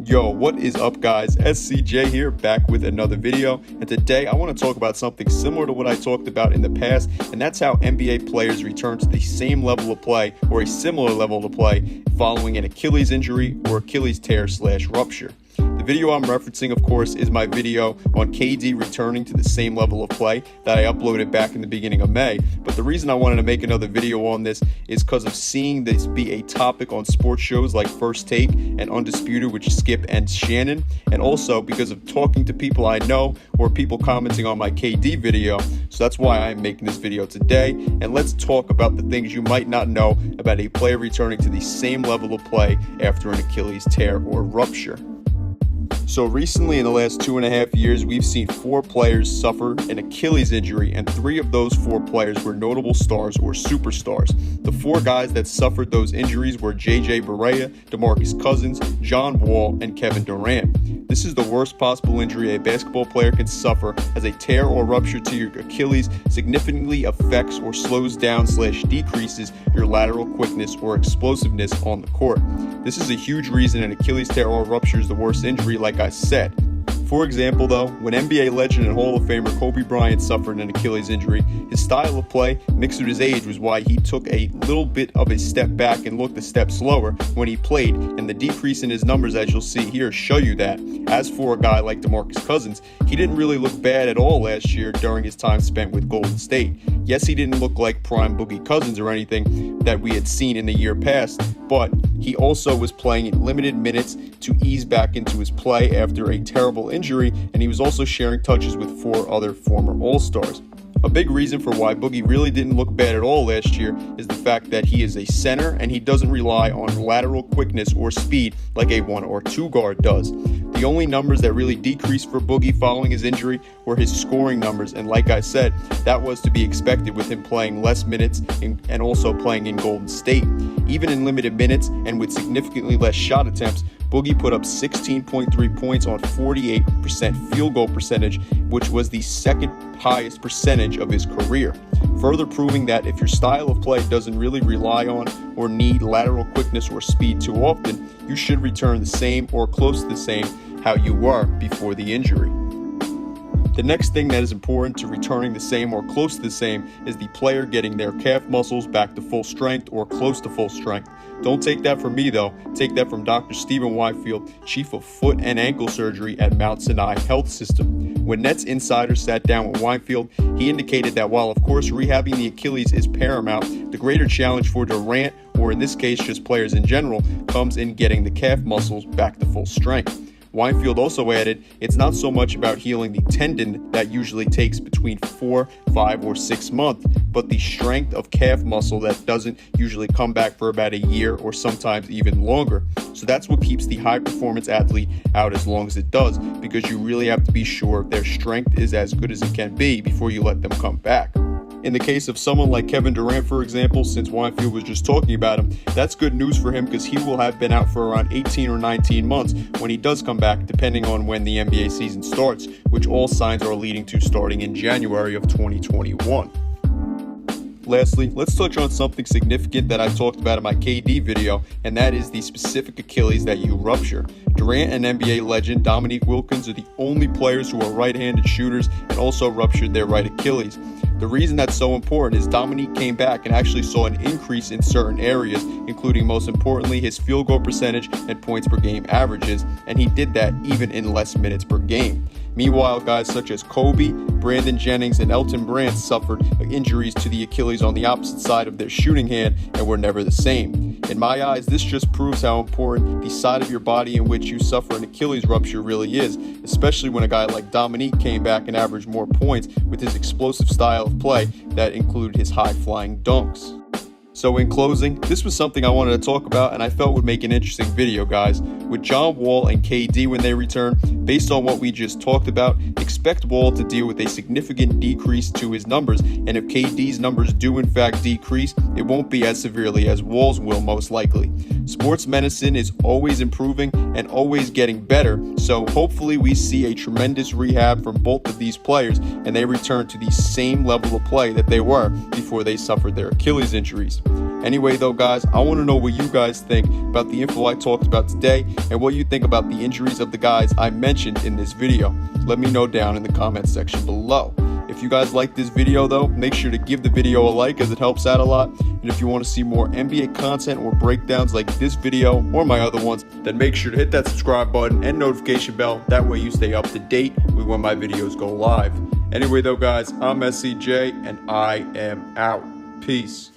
Yo, what is up guys? SCJ here, back with another video, and today I want to talk about something similar to what I talked about in the past, and that's how NBA players return to the same level of play or a similar level of play following an Achilles injury or Achilles tear/rupture. The video I'm referencing, of course, is my video on KD returning to the same level of play that I uploaded back in the beginning of May. But the reason I wanted to make another video on this is because of seeing this be a topic on sports shows like First Take and Undisputed with Skip and Shannon, and also because of talking to people I know or people commenting on my KD video. So that's why I'm making this video today, and let's talk about the things you might not know about a player returning to the same level of play after an Achilles tear or rupture. So recently, in the last 2.5 years, we've seen 4 players suffer an Achilles injury, and 3 of those 4 players were notable stars or superstars. The 4 guys that suffered those injuries were JJ Barea, DeMarcus Cousins, John Wall, and Kevin Durant. This is the worst possible injury a basketball player can suffer, as a tear or rupture to your Achilles significantly affects or slows down/decreases your lateral quickness or explosiveness on the court. This is a huge reason an Achilles tear or rupture is the worst injury, like I said. For example, though, when NBA legend and Hall of Famer Kobe Bryant suffered an Achilles injury, his style of play mixed with his age was why he took a little bit of a step back and looked a step slower when he played, and the decrease in his numbers, as you'll see here, show you that. As for a guy like DeMarcus Cousins, he didn't really look bad at all last year during his time spent with Golden State. Yes, he didn't look like prime Boogie Cousins or anything that we had seen in the year past, but he also was playing in limited minutes to ease back into his play after a terrible injury, and he was also sharing touches with 4 other former All-Stars. A big reason for why Boogie really didn't look bad at all last year is the fact that he is a center and he doesn't rely on lateral quickness or speed like a 1 or 2 guard does. The only numbers that really decreased for Boogie following his injury were his scoring numbers, and like I said, that was to be expected with him playing less minutes and also playing in Golden State. Even in limited minutes and with significantly less shot attempts, Boogie put up 16.3 points on 48% field goal percentage, which was the second highest percentage of his career. Further proving that if your style of play doesn't really rely on or need lateral quickness or speed too often, you should return the same or close to the same how you were before the injury. The next thing that is important to returning the same or close to the same is the player getting their calf muscles back to full strength or close to full strength. Don't take that from me though, take that from Dr. Stephen Weinfield, Chief of Foot and Ankle Surgery at Mount Sinai Health System. When Nets Insider sat down with Weinfield, he indicated that while of course rehabbing the Achilles is paramount, the greater challenge for Durant, or in this case just players in general, comes in getting the calf muscles back to full strength. Weinfield also added, it's not so much about healing the tendon that usually takes between 4, 5, or 6 months, but the strength of calf muscle that doesn't usually come back for about a year or sometimes even longer. So that's what keeps the high performance athlete out as long as it does, because you really have to be sure their strength is as good as it can be before you let them come back. In the case of someone like Kevin Durant, for example, since Weinfield was just talking about him, that's good news for him because he will have been out for around 18 or 19 months when he does come back, depending on when the NBA season starts, which all signs are leading to starting in January of 2021. Lastly, let's touch on something significant that I talked about in my KD video, and that is the specific Achilles that you rupture. Durant and NBA legend Dominique Wilkins are the only players who are right-handed shooters and also ruptured their right Achilles. The reason that's so important is Dominique came back and actually saw an increase in certain areas, including most importantly his field goal percentage and points per game averages, and he did that even in less minutes per game. Meanwhile, guys such as Kobe, Brandon Jennings, and Elton Brand suffered injuries to the Achilles on the opposite side of their shooting hand and were never the same. In my eyes, this just proves how important the side of your body in which you suffer an Achilles rupture really is, especially when a guy like Dominique came back and averaged more points with his explosive style of play that included his high-flying dunks. So in closing, this was something I wanted to talk about and I felt would make an interesting video, guys. With John Wall and KD when they return, based on what we just talked about, expect Wall to deal with a significant decrease to his numbers, and if KD's numbers do in fact decrease, it won't be as severely as Wall's will most likely. Sports medicine is always improving and always getting better, so hopefully we see a tremendous rehab from both of these players and they return to the same level of play that they were before they suffered their Achilles injuries. Anyway though guys, I want to know what you guys think about the info I talked about today and what you think about the injuries of the guys I mentioned in this video. Let me know down in the comment section below. If you guys like this video though, make sure to give the video a like as it helps out a lot. And if you want to see more NBA content or breakdowns like this video or my other ones, then make sure to hit that subscribe button and notification bell. That way you stay up to date with when my videos go live. Anyway though guys, I'm SCJ and I am out. Peace.